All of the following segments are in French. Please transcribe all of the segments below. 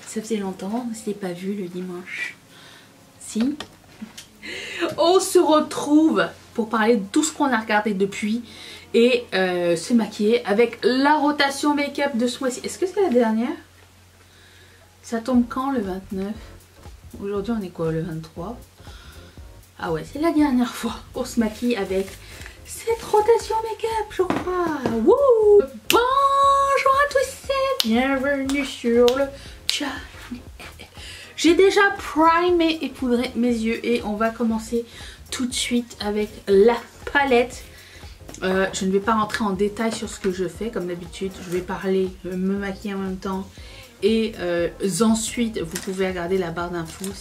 Ça faisait longtemps, on ne s'est pas vu le dimanche. Si. On se retrouve pour parler de tout ce qu'on a regardé depuis et se maquiller avec la rotation make-up de ce mois-ci. Est-ce que c'est la dernière? Ça tombe quand le 29? Aujourd'hui on est quoi, le 23? Ah ouais, c'est la dernière fois qu'on se maquille avec cette rotation make-up, je crois. Wouh! Bonjour à tous et bienvenue sur le channel. J'ai déjà primé et poudré mes yeux et on va commencer tout de suite avec la palette. Je ne vais pas rentrer en détail sur ce que je fais comme d'habitude. Je vais parler, me maquiller en même temps et ensuite vous pouvez regarder la barre d'infos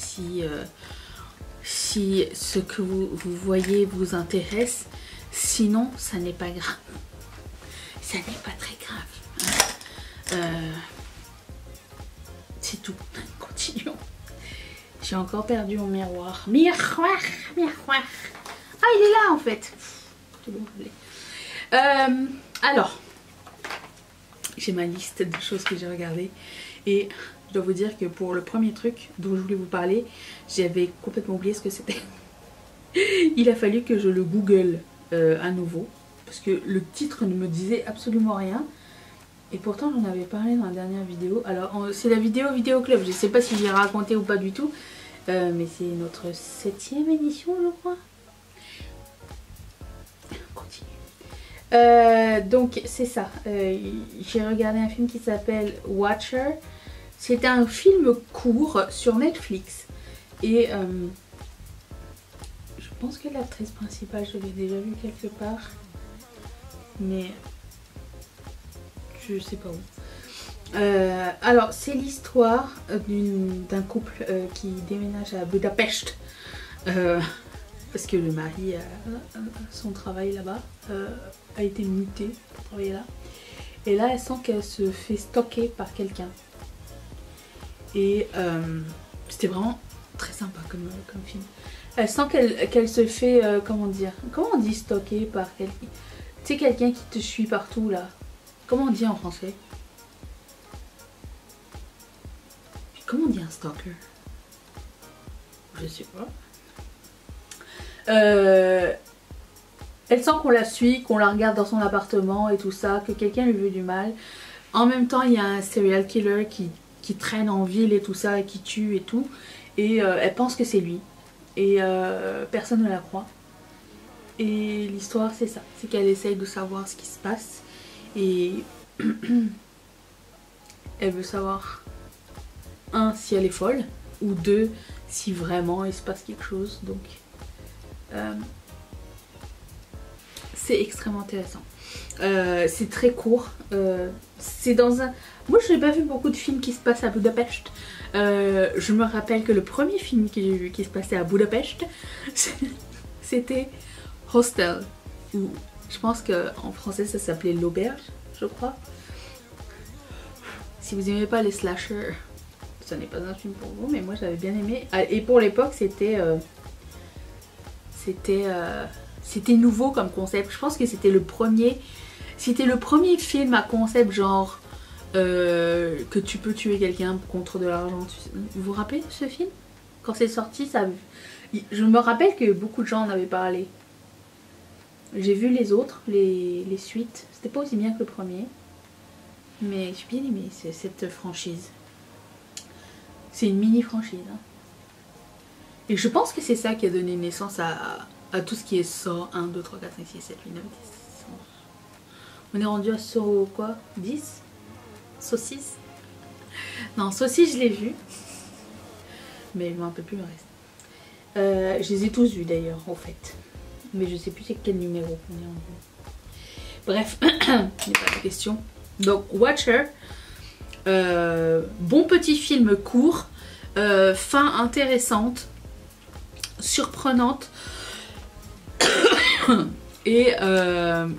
si ce que vous voyez vous intéresse. Sinon, ça n'est pas grave. Ça n'est pas très grave. C'est tout. Continuons. J'ai encore perdu mon miroir. Miroir. Ah, il est là en fait. C'est bon, je l'ai. Alors, j'ai ma liste de choses que j'ai regardées. Et je dois vous dire que pour le premier truc dont je voulais vous parler, j'avais complètement oublié ce que c'était. Il a fallu que je le google à nouveau. Parce que le titre ne me disait absolument rien. Et pourtant j'en avais parlé dans la dernière vidéo. Alors c'est la vidéo club. Je ne sais pas si j'ai raconté ou pas du tout. Mais c'est notre 7e édition je crois. On continue. Donc c'est ça. J'ai regardé un film qui s'appelle Watcher. C'est un film court sur Netflix. Et je pense que l'actrice principale, je l'ai déjà vue quelque part. Mais je sais pas où. Alors c'est l'histoire d'un couple qui déménage à Budapest. Parce que le mari a son travail là-bas. A été muté pour travailler là. Et là elle sent qu'elle se fait stalker par quelqu'un. Et c'était vraiment très sympa comme film. Elle sent qu'elle se fait, comment dire, comment on dit stalker par quelqu'un? Tu sais, quelqu'un qui te suit partout là. Comment on dit en français? Comment on dit un stalker? Je sais pas. Elle sent qu'on la suit, qu'on la regarde dans son appartement et tout ça, que quelqu'un lui veut du mal. En même temps, il y a un serial killer qui traîne en ville et tout ça, et qui tue et tout. Et elle pense que c'est lui. Et personne ne la croit. Et l'histoire c'est ça, c'est qu'elle essaye de savoir ce qui se passe. Et elle veut savoir, un, si elle est folle, ou deux, si vraiment il se passe quelque chose. Donc c'est extrêmement intéressant. C'est très court. C'est dans un... Moi je n'ai pas vu beaucoup de films qui se passent à Budapest. Je me rappelle que le premier film que j'ai vu qui se passait à Budapest, c'était Hostel. Ou je pense qu'en français ça s'appelait L'Auberge, je crois. Si vous n'aimez pas les slashers, ce n'est pas un film pour vous, mais moi j'avais bien aimé. Et pour l'époque c'était nouveau comme concept. Je pense que c'était le premier film à concept genre que tu peux tuer quelqu'un contre de l'argent. Vous vous rappelez de ce film? Quand c'est sorti, ça... je me rappelle que beaucoup de gens en avaient parlé. J'ai vu les autres, les suites. C'était pas aussi bien que le premier. Mais j'ai bien aimé cette franchise. C'est une mini franchise. Hein. Et je pense que c'est ça qui a donné naissance à tout ce qui est Saw 1, 2, 3, 4, 5, 6, 7, 8, 9, 10. On est rendu à Saw quoi? 10? Saw 6? Non, Saw 6 je l'ai vu. Mais je me rappelle plus le reste. Je les ai tous vus d'ailleurs, au fait. Mais je sais plus c'est quel numéro on est rendu. Bref, il n'est pas de question. Donc, Watcher. Bon petit film court. Fin intéressante. Surprenante. Et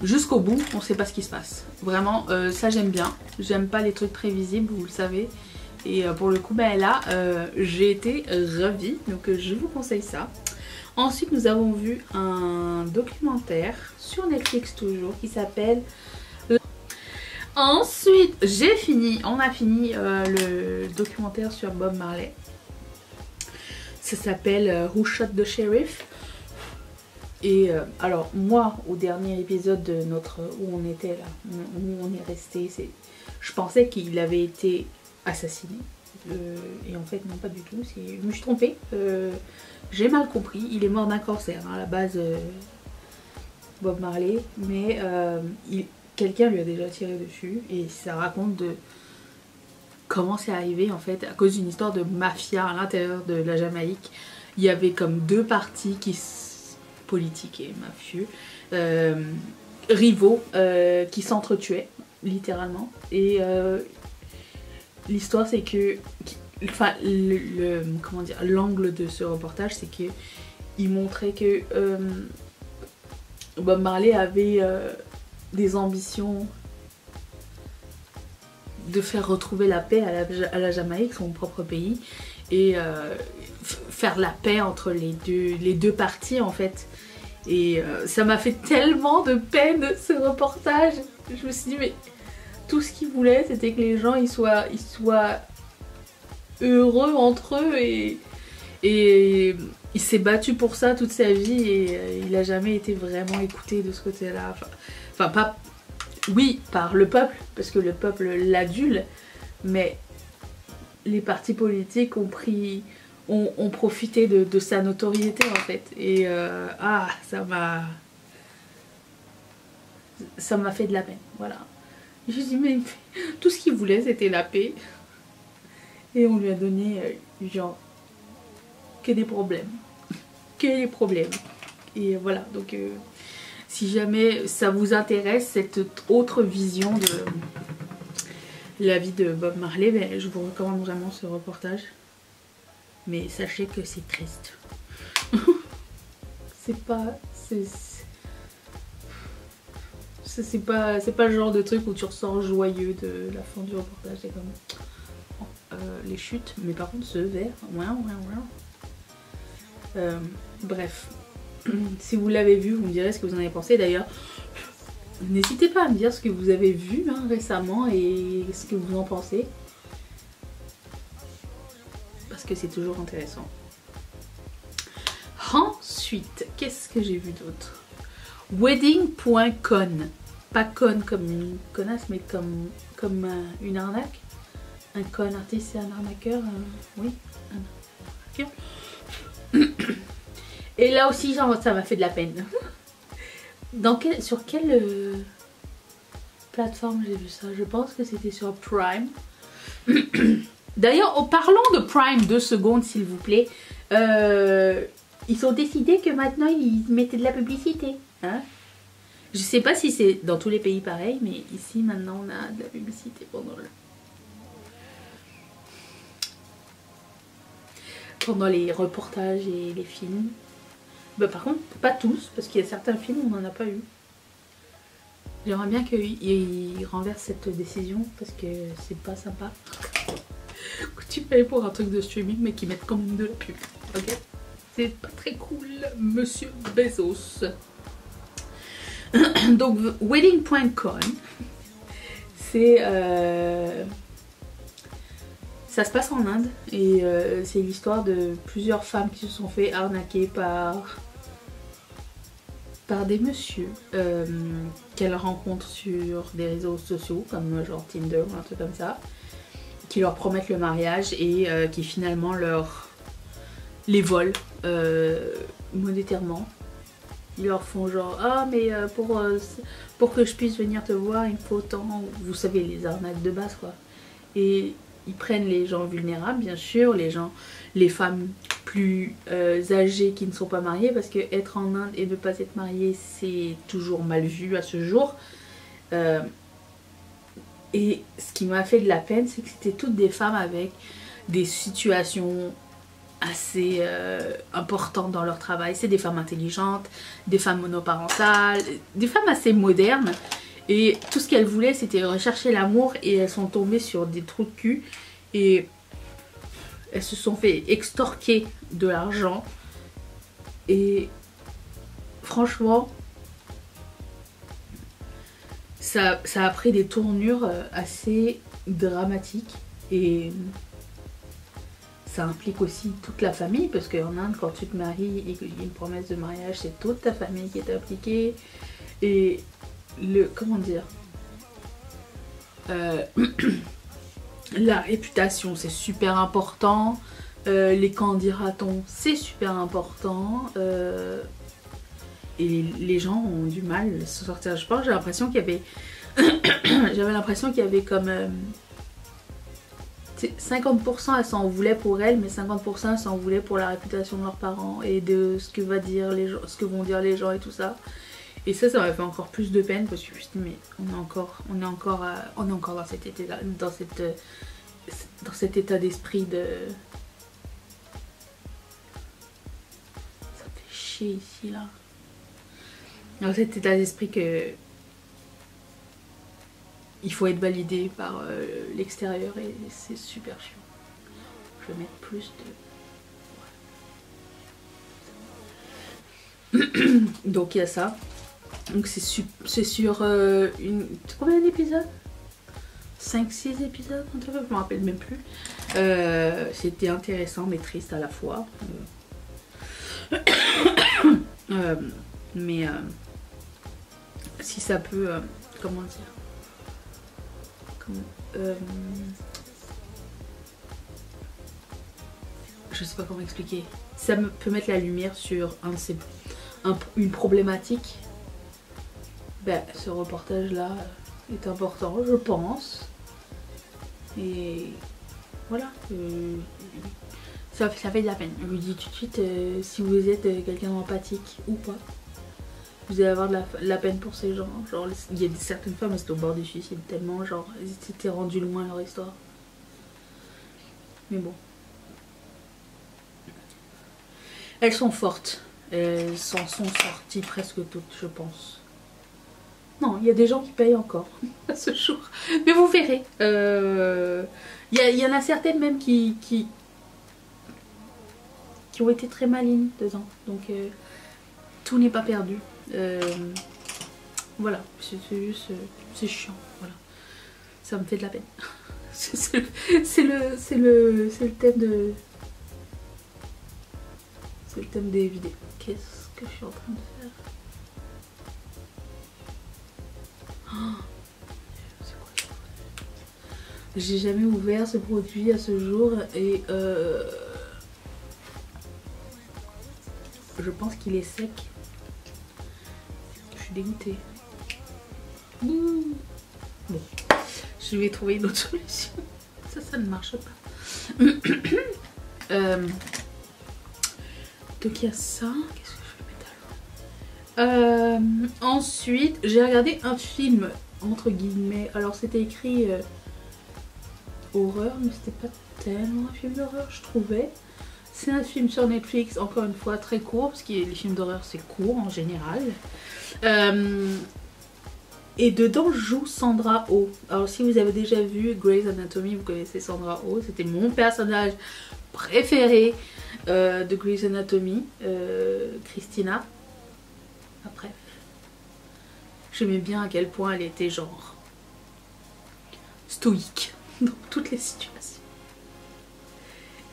jusqu'au bout, on ne sait pas ce qui se passe. Vraiment, ça j'aime bien. J'aime pas les trucs prévisibles, vous le savez. Et pour le coup, ben là, j'ai été ravie. Donc je vous conseille ça. Ensuite, nous avons vu un documentaire sur Netflix toujours qui s'appelle... Ensuite, on a fini le documentaire sur Bob Marley. Ça s'appelle Who Shot the Sheriff. Et alors moi, au dernier épisode de où on était là, où on est resté, je pensais qu'il avait été assassiné. Et en fait non, pas du tout, je me suis trompée. J'ai mal compris, il est mort d'un cancer hein, à la base, Bob Marley, mais quelqu'un lui a déjà tiré dessus et ça raconte de comment c'est arrivé en fait à cause d'une histoire de mafia à l'intérieur de la Jamaïque. Il y avait comme deux partis politiques et mafieux, rivaux qui s'entretuaient littéralement. Et l'histoire c'est que, enfin comment dire, l'angle de ce reportage c'est que il montrait que Bob Marley avait des ambitions de faire retrouver la paix à la Jamaïque, son propre pays, et faire la paix entre les deux parties en fait. Et ça m'a fait tellement de peine ce reportage. Je me suis dit mais tout ce qu'il voulait c'était que les gens ils soient heureux entre eux, et il s'est battu pour ça toute sa vie et il a jamais été vraiment écouté de ce côté-là. Enfin pas... Oui, par le peuple, parce que le peuple l'adule, mais les partis politiques ont profité de sa notoriété en fait. Et ça m'a fait de la peine, voilà. Je me suis dit mais tout ce qu'il voulait c'était la paix. Et on lui a donné genre que des problèmes. Que des problèmes. Et voilà, donc si jamais ça vous intéresse, cette autre vision de la vie de Bob Marley, ben, je vous recommande vraiment ce reportage. Mais sachez que c'est triste. c'est pas le genre de truc où tu ressors joyeux de la fin du reportage. C'est comme les chutes, mais par contre ce verre, bref. Si vous l'avez vu, vous me direz ce que vous en avez pensé. D'ailleurs, n'hésitez pas à me dire ce que vous avez vu hein, récemment et ce que vous en pensez. Parce que c'est toujours intéressant. Ensuite, qu'est-ce que j'ai vu d'autre? Wedding.con. Pas con comme une connasse, mais comme une arnaque. Un con artiste, c'est un arnaqueur. Oui, un arnaqueur. Et là aussi, genre, ça m'a fait de la peine. Sur quelle plateforme j'ai vu ça? Je pense que c'était sur Prime. D'ailleurs, en parlant de Prime, 2 secondes s'il vous plaît. Ils ont décidé que maintenant, ils mettaient de la publicité. Hein? Je sais pas si c'est dans tous les pays pareil, mais ici, maintenant, on a de la publicité pendant les reportages et les films. Bah, par contre, pas tous, parce qu'il y a certains films où on n'en a pas eu. J'aimerais bien qu'ils renversent cette décision, parce que c'est pas sympa. Que tu payes pour un truc de streaming, mais qu'ils mettent comme de la pub. Ok? C'est pas très cool, monsieur Bezos. Donc, wedding.com, c'est... Ça se passe en Inde, et c'est l'histoire de plusieurs femmes qui se sont fait arnaquer par des messieurs qu'elles rencontrent sur des réseaux sociaux comme genre Tinder ou un truc comme ça, qui leur promettent le mariage et qui finalement les volent monétairement. Ils leur font genre ah mais pour que je puisse venir te voir il me faut tant, vous savez les arnaques de base quoi. Et ils prennent les gens vulnérables bien sûr, les femmes plus âgées qui ne sont pas mariées, parce que être en Inde et ne pas être mariée c'est toujours mal vu à ce jour. Et ce qui m'a fait de la peine c'est que c'était toutes des femmes avec des situations assez importantes dans leur travail. C'est des femmes intelligentes, des femmes monoparentales, des femmes assez modernes. Et tout ce qu'elles voulaient c'était rechercher l'amour, et elles sont tombées sur des trous de cul et elles se sont fait extorquer de l'argent. Et franchement ça a pris des tournures assez dramatiques et ça implique aussi toute la famille parce qu'en Inde quand tu te maries et qu'il y a une promesse de mariage c'est toute ta famille qui est impliquée et comment dire la réputation c'est super important, les qu'en dira-t-on c'est super important et les gens ont du mal à se sortir. Je pense j'ai l'impression qu'il y avait j'avais l'impression qu'il y avait comme 50% elles s'en voulaient pour elles, mais 50% elles s'en voulaient pour la réputation de leurs parents et de ce que va dire les gens, ce que vont dire les gens et tout ça. Et ça m'a fait encore plus de peine parce que je me suis dit mais on est encore dans cet état, dans cet état d'esprit de. Ça me fait chier ici là. Dans cet état d'esprit que il faut être validé par l'extérieur et c'est super chiant. Je vais mettre plus de. Donc il y a ça. Donc c'est sur combien d'épisodes 5-6 épisodes, je me rappelle même plus. C'était intéressant mais triste à la fois. Mais si ça peut, comment dire, je sais pas comment expliquer. Ça peut mettre la lumière sur une problématique. Ben, ce reportage là est important, je pense. Et voilà. Ça fait de la peine. Je vous dis tout de suite, si vous êtes quelqu'un d'empathique ou pas, vous allez avoir de la peine pour ces gens. Genre, il y a certaines femmes, elles étaient au bord du suicide tellement, genre, elles étaient rendues loin leur histoire. Mais bon. Elles sont fortes. Elles s'en sont sorties presque toutes, je pense. Non, il y a des gens qui payent encore à ce jour. Mais vous verrez. Il y en a certaines même qui ont été très malines dedans. Donc, tout n'est pas perdu. Voilà, c'est juste, c'est chiant, voilà. Ça me fait de la peine. c'est le thème de... C'est le thème des vidéos. Qu'est-ce que je suis en train de faire? Oh, j'ai jamais ouvert ce produit à ce jour et je pense qu'il est sec. Je suis dégoûtée. Bon, je vais trouver une autre solution. Ça ne marche pas. Donc il y a ça. Qu'est-ce que je vais mettre alors? Ensuite, j'ai regardé un film, entre guillemets. Alors c'était écrit horreur, mais c'était pas tellement un film d'horreur, je trouvais. C'est un film sur Netflix, encore une fois très court, parce que les films d'horreur c'est court en général. Et dedans joue Sandra Oh. Alors si vous avez déjà vu Grey's Anatomy, vous connaissez Sandra Oh. C'était mon personnage préféré de Grey's Anatomy, Christina. Après, j'aimais bien à quel point elle était genre stoïque dans toutes les situations.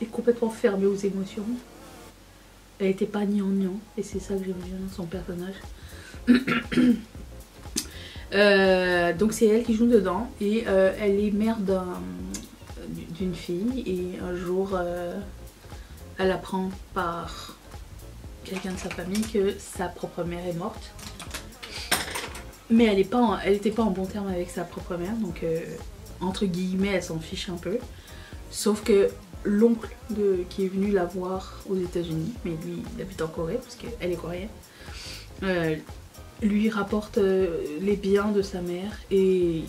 Et complètement fermée aux émotions. Elle était pas gnangnan et c'est ça que j'aime bien dans son personnage. Donc c'est elle qui joue dedans et elle est mère d'une fille et un jour elle apprend par quelqu'un de sa famille que sa propre mère est morte. Mais elle était pas en bon terme avec sa propre mère, donc entre guillemets elle s'en fiche un peu. Sauf que l'oncle qui est venu la voir aux États-Unis, mais lui il habite en Corée parce qu'elle est coréenne, lui rapporte les biens de sa mère et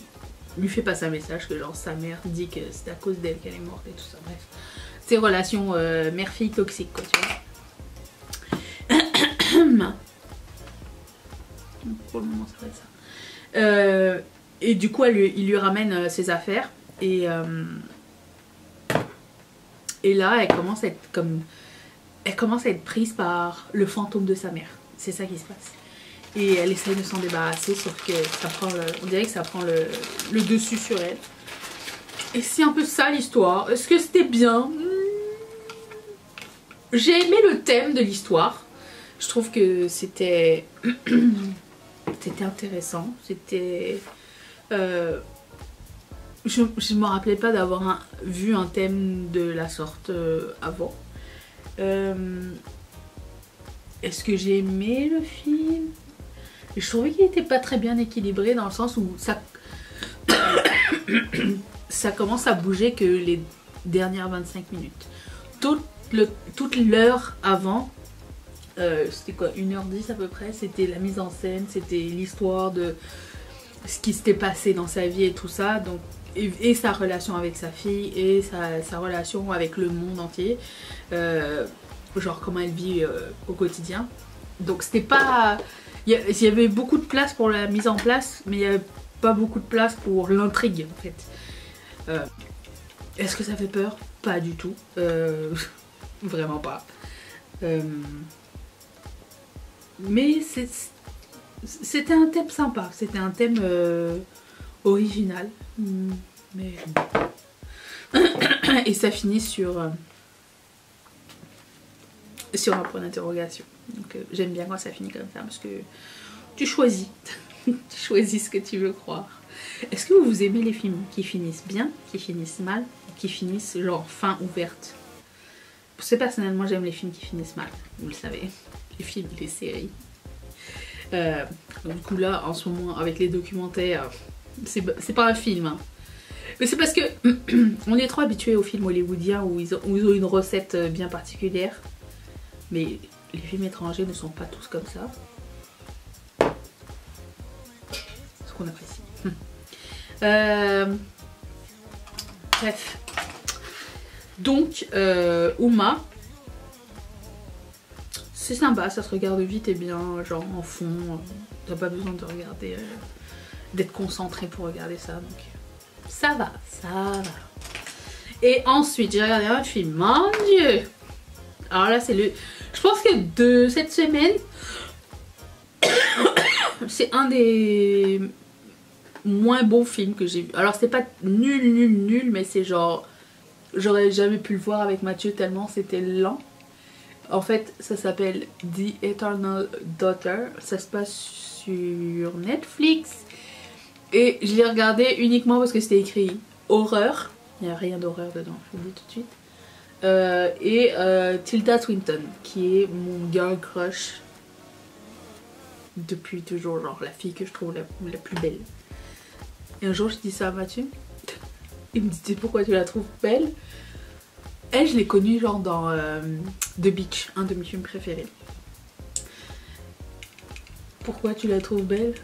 lui fait passer un message que genre sa mère dit que c'est à cause d'elle qu'elle est morte et tout ça. Bref, ces relations mère-fille toxiques quoi, tu vois. Pour le moment ça va être ça. Et du coup il lui ramène ses affaires et là elle commence à être prise par le fantôme de sa mère. C'est ça qui se passe. Et elle essaye de s'en débarrasser, sauf que ça prend on dirait que ça prend le dessus sur elle. Et c'est un peu ça l'histoire. Est-ce que c'était bien? J'ai aimé le thème de l'histoire. Je trouve que c'était c'était intéressant. C'était... je ne me rappelais pas d'avoir vu un thème de la sorte avant. Est-ce que j'ai aimé le film? Je trouvais qu'il n'était pas très bien équilibré dans le sens où ça... ça commence à bouger que les dernières 25 minutes. Toute l'heure avant, c'était quoi, 1h10 à peu près, c'était la mise en scène, c'était l'histoire de ce qui s'était passé dans sa vie et tout ça, donc, et sa relation avec sa fille et sa relation avec le monde entier, genre comment elle vit au quotidien. Donc c'était pas... Il y avait beaucoup de place pour la mise en place, mais il n'y avait pas beaucoup de place pour l'intrigue en fait. Est-ce que ça fait peur? Pas du tout. Vraiment pas. Mais c'était un thème sympa. C'était un thème original. Mais... Et ça finit sur un point d'interrogation. Donc j'aime bien quand ça finit comme ça parce que tu choisis. Tu choisis ce que tu veux croire. Est-ce que vous aimez les films qui finissent bien, qui finissent mal, qui finissent genre fin ouverte? C'est personnellement j'aime les films qui finissent mal, vous le savez. Les films, les séries. Du coup là, en ce moment, avec les documentaires, c'est pas un film. Hein. Mais c'est parce que on est trop habitué aux films hollywoodiens où ils ont une recette bien particulière. Mais les films étrangers ne sont pas tous comme ça. Ce qu'on apprécie. Bref. Donc, Uma. C'est sympa, ça se regarde vite et bien, genre en fond. T'as pas besoin de regarder, d'être concentré pour regarder ça. Donc, ça va, ça va. Et ensuite, j'ai regardé un film. Mon Dieu! Alors là, c'est le... Je pense que de cette semaine, c'est un des moins bons films que j'ai vu. Alors c'est pas nul, mais c'est genre... J'aurais jamais pu le voir avec Mathieu tellement c'était lent. En fait, ça s'appelle The Eternal Daughter. Ça se passe sur Netflix. Et je l'ai regardé uniquement parce que c'était écrit horreur. Il n'y a rien d'horreur dedans, je vous le dis tout de suite. Et Tilda Swinton, qui est mon girl crush depuis toujours, genre la fille que je trouve la plus belle. Et un jour je dis ça à Mathieu, il me dit pourquoi tu la trouves belle? Elle, je l'ai connue genre dans The Beach, un de mes films préférés. Pourquoi tu la trouves belle?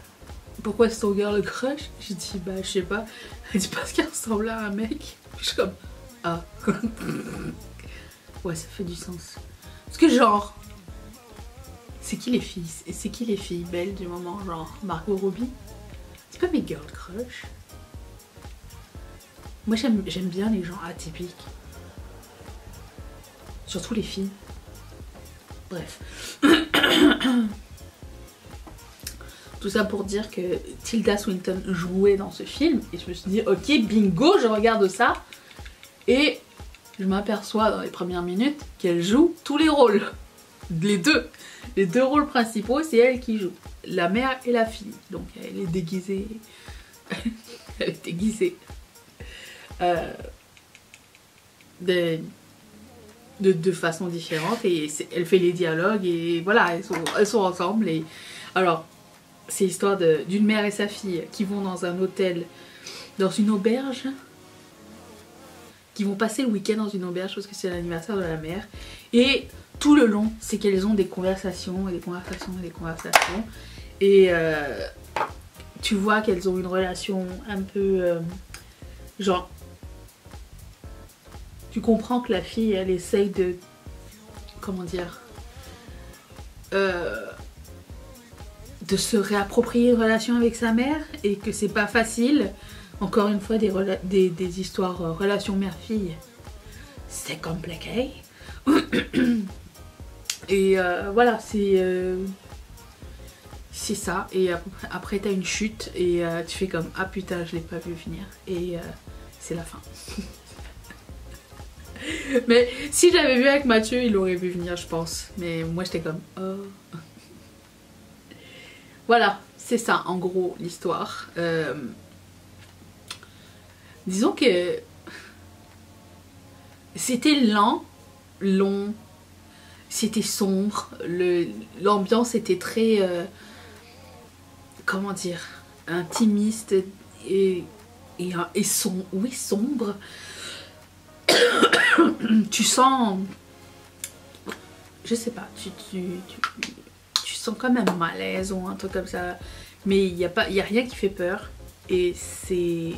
Pourquoi c'est ton girl crush? J'ai dit bah je sais pas. Elle dit parce qu'elle ressemble à un mec. Je suis comme ah. Ouais, ça fait du sens. Parce que genre, c'est qui les filles belles du moment, genre Margot Robbie? C'est pas mes girl crush. Moi j'aime bien les gens atypiques. Surtout les filles. Bref. Tout ça pour dire que Tilda Swinton jouait dans ce film. Et je me suis dit, ok, bingo, je regarde ça. Et je m'aperçois dans les premières minutes qu'elle joue tous les rôles. Les deux rôles principaux, c'est elle qui joue. La mère et la fille. Donc elle est déguisée. Elle est déguisée. De façon différente. Et elle fait les dialogues. Et voilà, elles sont ensemble. Et alors, c'est l'histoire d'une mère et sa fille qui vont dans un hôtel, dans une auberge. Qui vont passer le week-end dans une auberge parce que c'est l'anniversaire de la mère. Et tout le long, c'est qu'elles ont des conversations et des conversations et des conversations. Et tu vois qu'elles ont une relation un peu... genre... Tu comprends que la fille, elle essaye de... Comment dire de se réapproprier une relation avec sa mère. Et que c'est pas facile. Encore une fois, des histoires relation mère-fille. C'est compliqué. Et voilà, c'est ça, et après t'as une chute et tu fais comme ah putain je l'ai pas vu venir et c'est la fin. Mais si j'avais vu avec Mathieu il aurait vu venir je pense, mais moi j'étais comme oh. Voilà, c'est ça en gros l'histoire. Disons que c'était lent, long, c'était sombre, l'ambiance était très comment dire, intimiste et sombre. Tu sens, je sais pas, tu sens quand même malaise ou un truc comme ça, mais il y a rien qui fait peur et c'est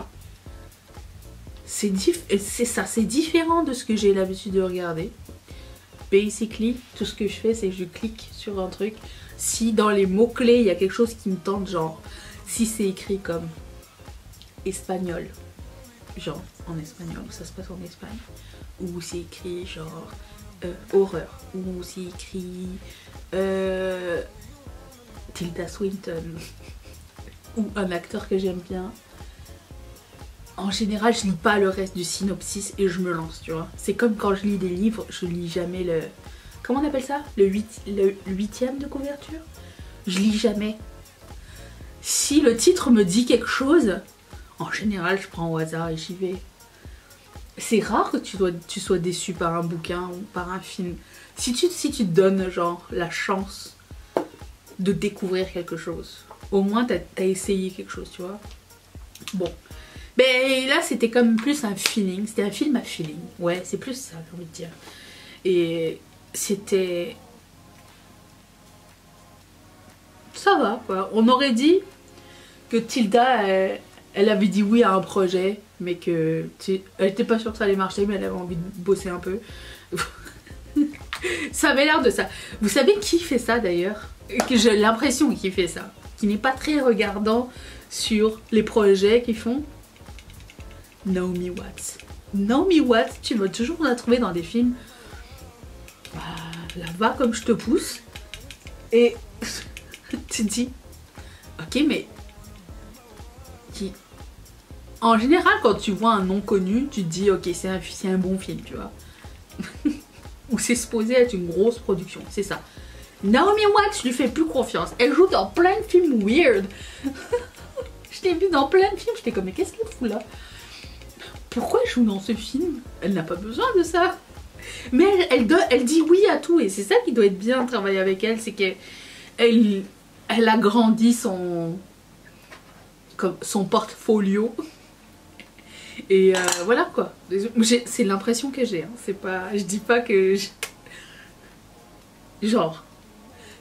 différent de ce que j'ai l'habitude de regarder. Basically, tout ce que je fais, c'est que je clique sur un truc. Si dans les mots-clés, il y a quelque chose qui me tente, genre, si c'est écrit comme espagnol, genre en espagnol, ça se passe en Espagne, ou c'est écrit genre horreur, ou c'est écrit Tilda Swinton, ou un acteur que j'aime bien, en général je lis pas le reste du synopsis et je me lance, tu vois. C'est comme quand je lis des livres, je lis jamais le... Comment on appelle ça? Le huitième de couverture? Je lis jamais. Si le titre me dit quelque chose, en général je prends au hasard et j'y vais. C'est rare que tu sois déçu par un bouquin ou par un film. Si tu te donnes genre la chance de découvrir quelque chose, au moins t'as essayé quelque chose, tu vois. Bon. Mais là c'était comme plus un feeling, c'était un film à feeling. Ouais, c'est plus ça j'ai envie de dire. Et c'était... Ça va quoi. On aurait dit que Tilda, elle avait dit oui à un projet, mais que elle était pas sûre que ça allait marcher, mais elle avait envie de bosser un peu. Ça avait l'air de ça. Vous savez qui fait ça d'ailleurs? Que j'ai l'impression qu'il fait ça. Qui n'est pas très regardant sur les projets qu'ils font. Naomi Watts. Naomi Watts, tu vas toujours la trouver dans des films. Là va comme je te pousse. Et tu te dis, ok mais en général quand tu vois un nom connu, tu te dis ok c'est un bon film, tu vois. Ou c'est supposé être une grosse production, c'est ça. Naomi Watts, je lui fais plus confiance. Elle joue dans plein de films weird. Je l'ai vu dans plein de films, j'étais comme mais qu'est-ce qu'elle fout là? Pourquoi elle joue dans ce film? Elle n'a pas besoin de ça. Mais elle dit oui à tout et c'est ça qui doit être bien travailler avec elle, c'est qu'elle agrandit son portfolio. Et voilà quoi. C'est l'impression que j'ai. Hein. C'est pas, je dis pas que... Genre,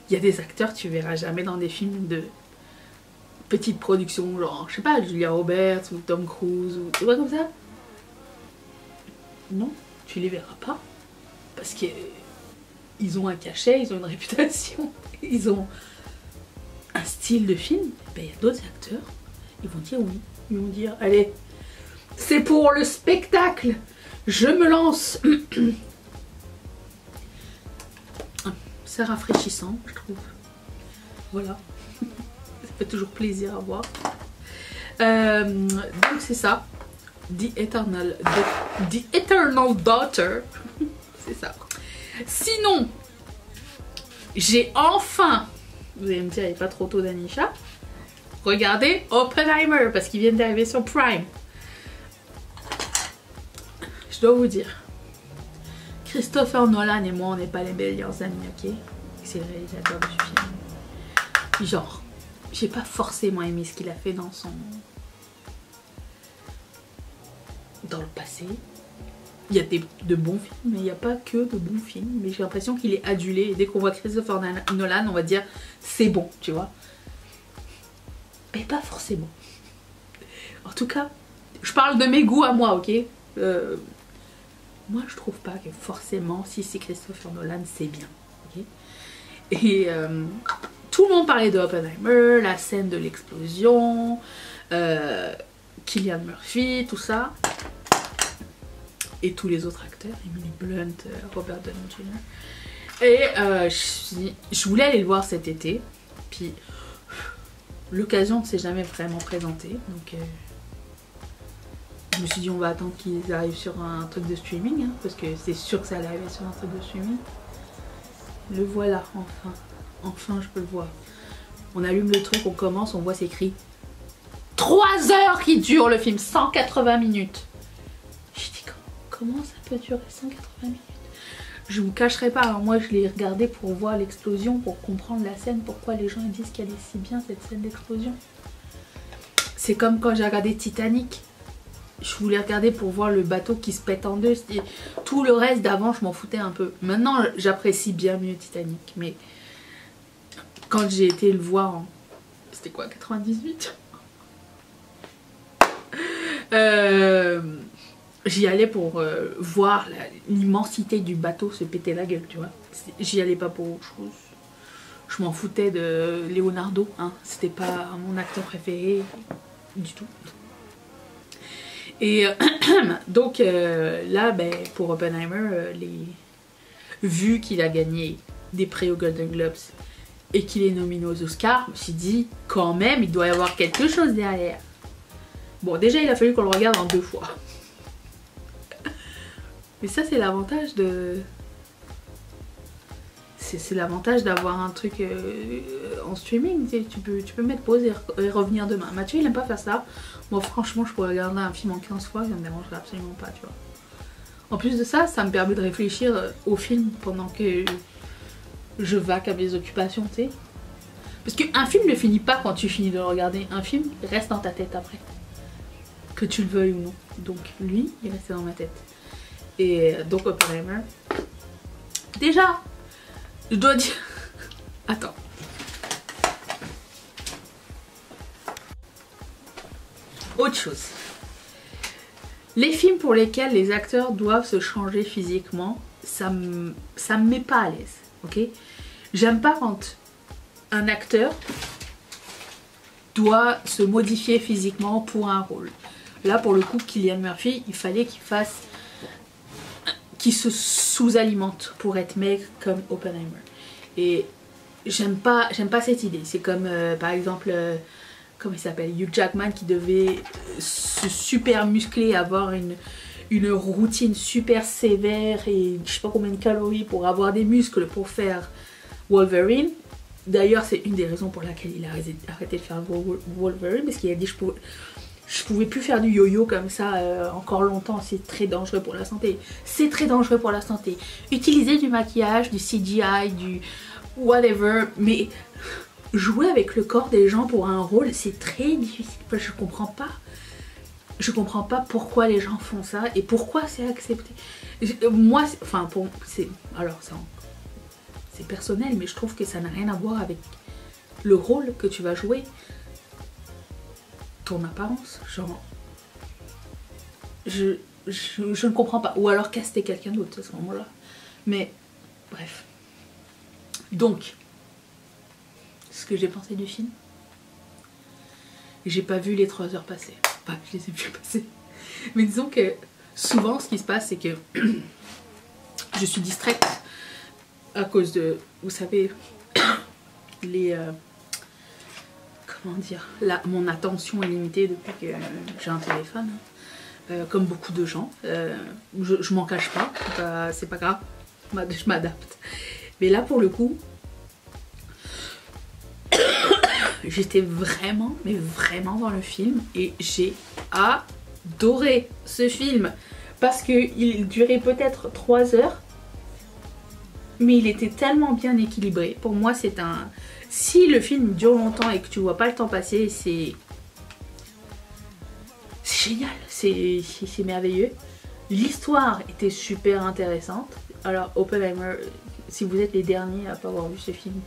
il y a des acteurs que tu verras jamais dans des films de petite production, genre, je sais pas, Julia Roberts ou Tom Cruise ou tu vois comme ça. Non, tu les verras pas. Parce qu'ils ont un cachet, ils ont une réputation, ils ont un style de film. Ben, il y a d'autres acteurs, ils vont dire oui. Ils vont dire, allez, c'est pour le spectacle, je me lance. C'est rafraîchissant, je trouve. Voilà. Ça fait toujours plaisir à voir. Donc c'est ça. The Eternal Daughter. C'est ça. Sinon, j'ai enfin, vous allez me dire, il n'est pas trop tôt d'Anisha, regardez Oppenheimer parce qu'il vient d'arriver sur Prime. Je dois vous dire, Christopher Nolan et moi, on n'est pas les meilleurs amis, ok? C'est le réalisateur de ce film. Genre, j'ai pas forcément aimé ce qu'il a fait dans le passé. Il y a de bons films, mais il n'y a pas que de bons films. Mais j'ai l'impression qu'il est adulé. Et dès qu'on voit Christopher Nolan, on va dire c'est bon, tu vois. Mais pas forcément. En tout cas, je parle de mes goûts à moi, ok? Moi, je trouve pas que forcément, si c'est Christopher Nolan, c'est bien, ok? Et tout le monde parlait de Oppenheimer, la scène de l'explosion, Cillian Murphy, tout ça. Et tous les autres acteurs, Emily Blunt, Robert Downey Jr. Et je voulais aller le voir cet été. Puis l'occasion ne s'est jamais vraiment présentée. Donc je me suis dit on va attendre qu'ils arrivent sur un truc de streaming, hein, parce que c'est sûr que ça allait arriver sur un truc de streaming. Le voilà, enfin. Enfin je peux le voir. On allume le truc, on commence, on voit c'est écrit 3 heures qui dure le film, 180 minutes. Je dis comment ça peut durer 180 minutes? Je vous cacherai pas, alors moi je l'ai regardé pour voir l'explosion, pour comprendre la scène, pourquoi les gens disent qu'elle est si bien cette scène d'explosion. C'est comme quand j'ai regardé Titanic. Je voulais regarder pour voir le bateau qui se pète en deux. Tout le reste d'avant je m'en foutais un peu. Maintenant j'apprécie bien mieux Titanic. Mais quand j'ai été le voir en... C'était quoi, 98? J'y allais pour voir l'immensité du bateau se péter la gueule, tu vois. J'y allais pas pour autre chose. Je m'en foutais de Leonardo, hein. C'était pas mon acteur préféré du tout. Et donc là, ben, pour Oppenheimer, vu qu'il a gagné des prix aux Golden Globes et qu'il est nominé aux Oscars, je me suis dit, quand même, il doit y avoir quelque chose derrière. Bon, déjà, il a fallu qu'on le regarde en 2 fois. Mais ça, c'est l'avantage de... C'est l'avantage d'avoir un truc en streaming. Tu peux mettre pause et revenir demain. Mathieu, il aime pas faire ça. Moi, franchement, je pourrais regarder un film en 15 fois, ça me dérangerait absolument pas, tu vois. En plus de ça, ça me permet de réfléchir au film pendant que je vaque à mes occupations, tu sais. Parce qu'un film ne finit pas quand tu finis de le regarder. Un film reste dans ta tête après. Que tu le veuilles ou non. Donc lui, il restait dans ma tête. Et donc Oppenheimer. Déjà, je dois dire... Attends. Autre chose. Les films pour lesquels les acteurs doivent se changer physiquement, ça me met pas à l'aise, ok? J'aime pas quand un acteur doit se modifier physiquement pour un rôle. Là, pour le coup, Cillian Murphy, il fallait qu'il se sous-alimente pour être maigre comme Oppenheimer. Et j'aime pas cette idée. C'est comme, par exemple, comment il s'appelle, Hugh Jackman qui devait se super muscler, avoir une routine super sévère et je sais pas combien de calories pour avoir des muscles pour faire Wolverine. D'ailleurs, c'est une des raisons pour laquelle il a arrêté de faire Wolverine, parce qu'il a dit je pouvais plus faire du yo-yo comme ça encore longtemps, c'est très dangereux pour la santé. C'est très dangereux pour la santé. Utiliser du maquillage, du CGI, du whatever, mais jouer avec le corps des gens pour un rôle, c'est très difficile. Enfin, je comprends pas. Je comprends pas pourquoi les gens font ça et pourquoi c'est accepté. Moi, enfin, c'est personnel, mais je trouve que ça n'a rien à voir avec le rôle que tu vas jouer. Ton apparence, genre... Je ne comprends pas. Ou alors caster quelqu'un d'autre à ce moment-là. Mais, bref. Donc, ce que j'ai pensé du film, j'ai pas vu les 3 heures passer. Pas que je les ai vues passer. Mais disons que souvent, ce qui se passe, c'est que je suis distraite à cause de, vous savez, les... comment dire, mon attention est limitée depuis que j'ai un téléphone, comme beaucoup de gens. Je m'en cache pas, c'est pas grave, je m'adapte. Mais là pour le coup, j'étais vraiment, mais vraiment dans le film et j'ai adoré ce film parce qu'il durait peut-être 3 heures, mais il était tellement bien équilibré. Pour moi, c'est un... Si le film dure longtemps et que tu vois pas le temps passer, c'est génial, c'est merveilleux. L'histoire était super intéressante. Alors Oppenheimer, si vous êtes les derniers à pas avoir vu ce film,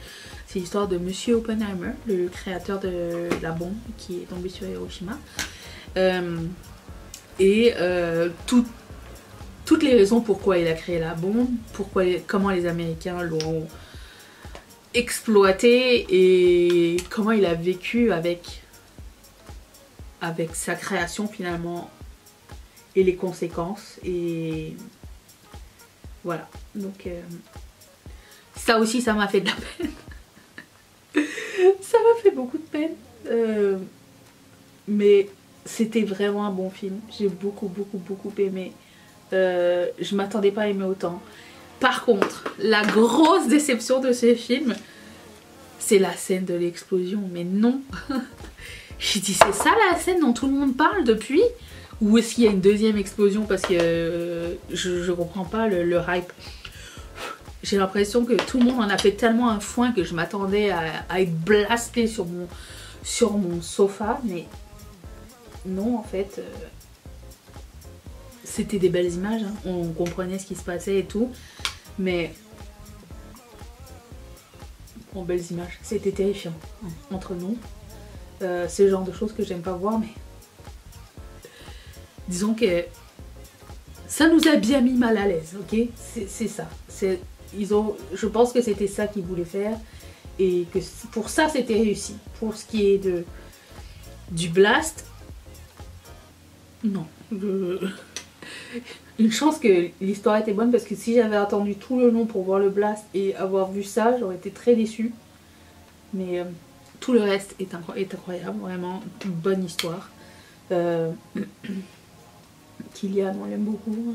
c'est l'histoire de Monsieur Oppenheimer, le créateur de la bombe qui est tombée sur Hiroshima. Toutes les raisons pourquoi il a créé la bombe, comment les Américains l'ont exploité et comment il a vécu avec sa création finalement et les conséquences. Et voilà, donc ça aussi ça m'a fait de la peine. Ça m'a fait beaucoup de peine Mais c'était vraiment un bon film. J'ai beaucoup aimé. Je m'attendais pas à aimer autant. Par contre, la grosse déception de ce film, c'est la scène de l'explosion. Mais non. J'ai dit, c'est ça la scène dont tout le monde parle depuis? Ou est-ce qu'il y a une deuxième explosion? Parce que je comprends pas le hype. J'ai l'impression que tout le monde en a fait tellement un foin que je m'attendais à être blastée sur mon sofa. Mais non, en fait, c'était des belles images. Hein. On comprenait ce qui se passait et tout. Mais bon, belles images. C'était terrifiant. Entre nous. C'est le genre de choses que j'aime pas voir, mais disons que ça nous a bien mis mal à l'aise, ok? C'est ça. Je pense que c'était ça qu'ils voulaient faire et que pour ça c'était réussi. Pour ce qui est du blast, non. Une chance que l'histoire était bonne parce que si j'avais attendu tout le long pour voir le blast et avoir vu ça, j'aurais été très déçue. Mais tout le reste est incroyable, vraiment une bonne histoire. Kylian, on l'aime beaucoup. Hein.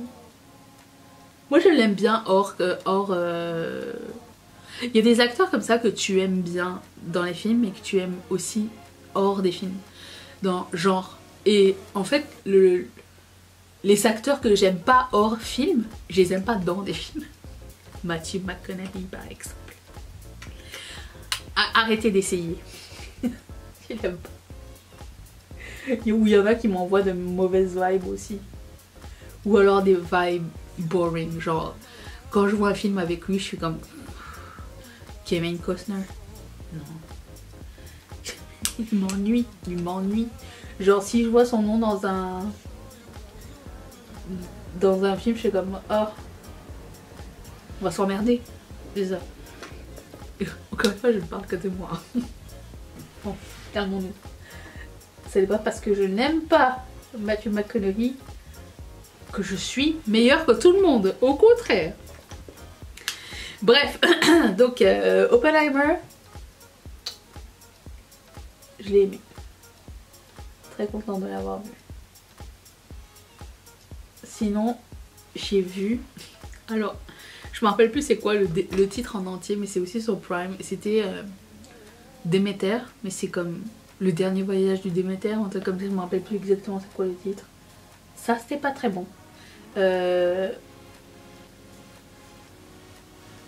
Moi je l'aime bien hors il y a des acteurs comme ça que tu aimes bien dans les films et que tu aimes aussi hors des films. Dans genre. Et en fait, les acteurs que j'aime pas hors film, je les aime pas dans des films. Matthew McConaughey par exemple. Arrêtez d'essayer. Je l'aime pas. Ou il y en a qui m'envoient de mauvaises vibes aussi. Ou alors des vibes boring. Genre, quand je vois un film avec lui, je suis comme... Kevin Costner. Non. Il m'ennuie. Genre, si je vois son nom dans un film, je suis comme... Oh, on va s'emmerder. C'est ça. Encore une fois, je ne parle que de moi. Bon, calmons-nous. Ce n'est pas parce que je n'aime pas Matthew McConaughey que je suis meilleure que tout le monde. Au contraire. Bref, donc Oppenheimer, je l'ai aimé. Très contente de l'avoir vu. Sinon, j'ai vu... Alors... Je me rappelle plus c'est quoi le titre en entier, mais c'est aussi sur Prime. C'était Déméter, mais c'est comme le dernier voyage du Déméter, un truc comme ça, je me rappelle plus exactement c'est quoi le titre. Ça c'était pas très bon. D'ailleurs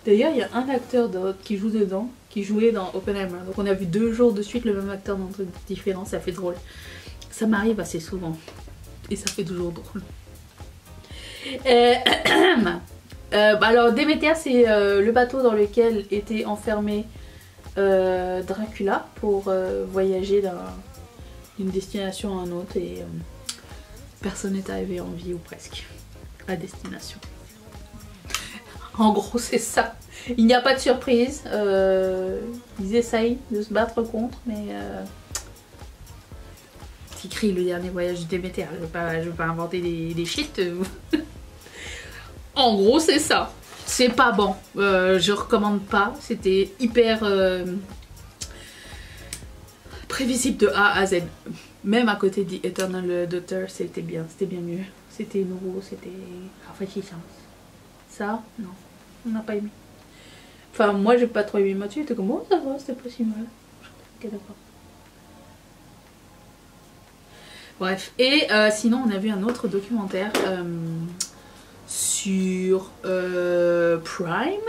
il y a un acteur qui joue dedans, qui jouait dans Oppenheimer. Donc on a vu 2 jours de suite le même acteur dans un truc différent, ça fait drôle. Ça m'arrive assez souvent. Et ça fait toujours drôle. Alors Déméter c'est le bateau dans lequel était enfermé Dracula pour voyager d'une destination à une autre et personne n'est arrivé en vie ou presque à destination. En gros c'est ça. Il n'y a pas de surprise. Ils essayent de se battre contre mais c'est écrit le dernier voyage du Déméter. Je vais pas inventer des shit. En gros c'est ça. C'est pas bon. Je recommande pas. C'était hyper prévisible de A à Z. Même à côté d'Eternal Eternal Daughter, c'était bien mieux. C'était nouveau, c'était rafraîchissant. Ça, non, on n'a pas aimé. Enfin, moi j'ai pas trop aimé. Mathieu était comme, oh ça va, c'était pas si mal. Ok, d'accord. Bref, et sinon on a vu un autre documentaire sur Prime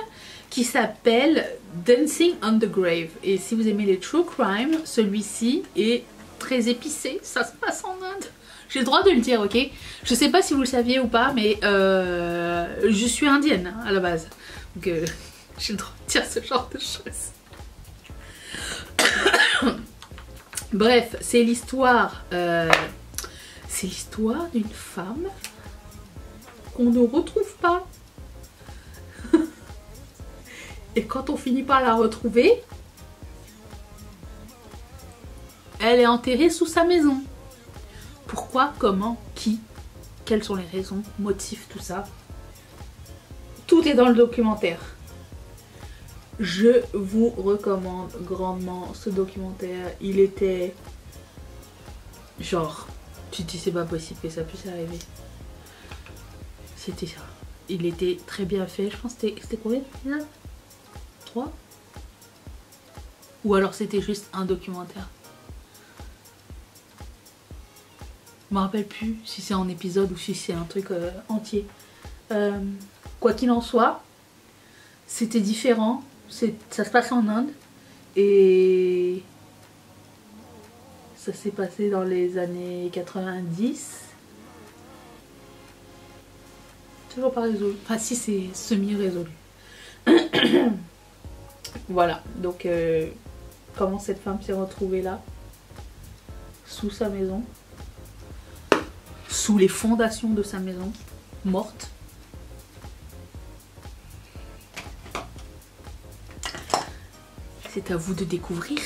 qui s'appelle Dancing on the Grave. Et si vous aimez les true crime, celui-ci est très épicé. Ça se passe en Inde. J'ai le droit de le dire, ok? Je sais pas si vous le saviez ou pas, mais je suis indienne à la base. Donc j'ai le droit de dire ce genre de choses. Bref, c'est l'histoire d'une femme qu'on ne retrouve pas. Et quand on finit par la retrouver, elle est enterrée sous sa maison. Pourquoi, comment, qui, quelles sont les raisons, motifs, tout ça. Tout est dans le documentaire. Je vous recommande grandement ce documentaire. Il était genre, tu te dis c'est pas possible que ça puisse arriver. C'était ça. Il était très bien fait. Je pense que c'était combien d'épisodes? 3? Ou alors c'était juste un documentaire. Je me rappelle plus si c'est en épisode ou si c'est un truc entier. Quoi qu'il en soit, c'était différent. Ça se passe en Inde. Et ça s'est passé dans les années 90. Toujours pas résolu. Enfin si, c'est semi-résolu. Voilà. Donc comment cette femme s'est retrouvée là, sous sa maison, sous les fondations de sa maison, morte. C'est à vous de découvrir.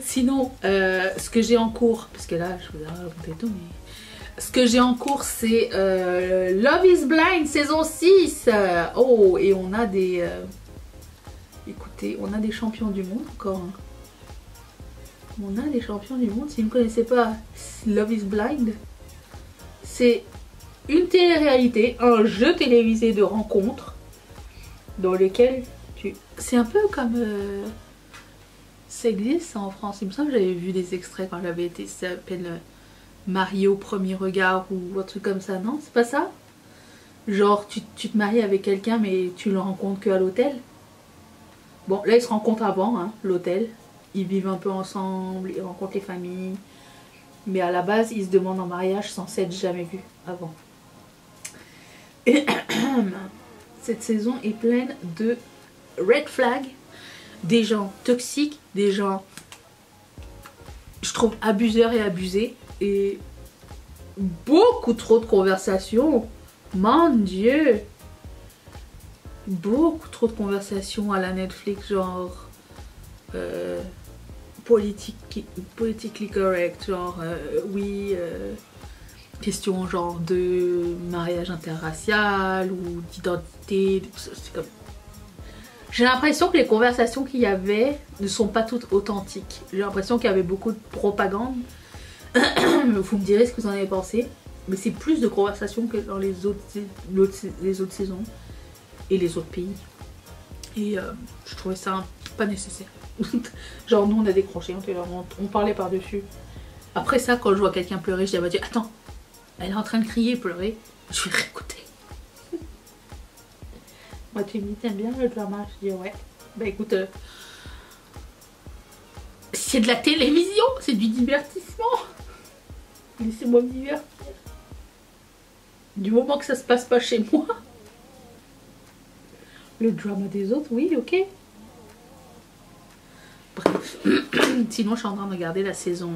Sinon, ce que j'ai en cours, parce que là, je vous ai raconté tout, mais ce que j'ai en cours, c'est Love is Blind saison 6. Oh, et on a des... écoutez, on a des champions du monde encore. Hein. On a des champions du monde. Si vous ne connaissez pas Love is Blind, c'est une télé-réalité, un jeu télévisé de rencontres dans lequel tu... C'est un peu comme... ça existe en France. Il me semble que j'avais vu des extraits quand j'avais été... Ça s'appelle marié au premier regard ou un truc comme ça. Non, c'est pas ça? Genre tu te maries avec quelqu'un mais tu le rencontres que à l'hôtel. Bon, là ils se rencontrent avant, hein, l'hôtel. Ils vivent un peu ensemble, ils rencontrent les familles. Mais à la base, ils se demandent en mariage sans s'être jamais vus avant. Et cette saison est pleine de red flags, des gens toxiques, des gens, je trouve, abuseurs et abusés. Et beaucoup trop de conversations. Mon Dieu! Beaucoup trop de conversations à la Netflix, genre politically correct, genre oui, question genre de mariage interracial ou d'identité. C'est comme... J'ai l'impression que les conversations qu'il y avait ne sont pas toutes authentiques. J'ai l'impression qu'il y avait beaucoup de propagande. Vous me direz ce que vous en avez pensé. Mais c'est plus de conversations que dans les autres saisons et les autres pays. Et je trouvais ça pas nécessaire. Genre nous on a décroché, on parlait par-dessus. Après ça, quand je vois quelqu'un pleurer, je dis ah bah Dieu, attends, elle est en train de crier, pleurer, je vais réécouter. Moi tu me dis t'aimes bien le drama? Je dis ouais. Bah écoute, c'est de la télévision, c'est du divertissement. Laissez-moi me divertir. Du moment que ça se passe pas chez moi. Le drama des autres, oui, ok. Bref. Sinon, je suis en train de regarder la saison...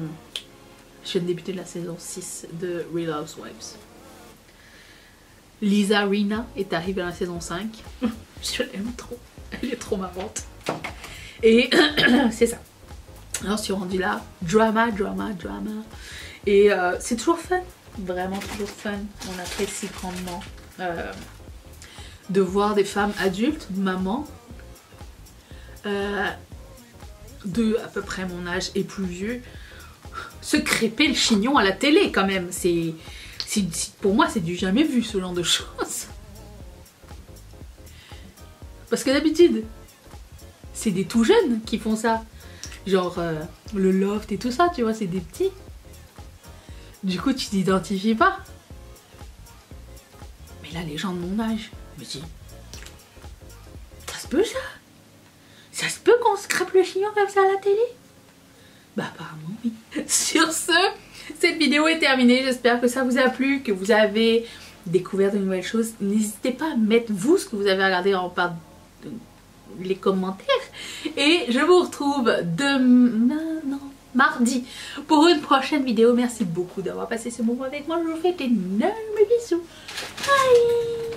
Je viens de débuter la saison 6 de Real Housewives. Lisa Rinna est arrivée à la saison 5. Je l'aime trop. Elle est trop marrante. Et c'est ça. Alors, je suis rendue là. Drama. Et c'est toujours fun. Vraiment toujours fun. On apprécie grandement de voir des femmes adultes, mamans, de à peu près mon âge et plus vieux, se crêper le chignon à la télé quand même. Pour moi, c'est du jamais vu ce genre de choses. Parce que d'habitude, c'est des tout jeunes qui font ça. Genre le loft et tout ça, tu vois, c'est des petits. Du coup, tu t'identifies pas. Mais là, les gens de mon âge, je me dis, ça se peut ça? Ça se peut qu'on se crêpe le chignon comme ça à la télé? Bah apparemment oui. Sur ce, cette vidéo est terminée. J'espère que ça vous a plu, que vous avez découvert de nouvelles choses. N'hésitez pas à mettre vous ce que vous avez regardé en part de les commentaires. Et je vous retrouve mardi pour une prochaine vidéo. Merci beaucoup d'avoir passé ce moment avec moi. Je vous fais d'énormes bisous. Bye.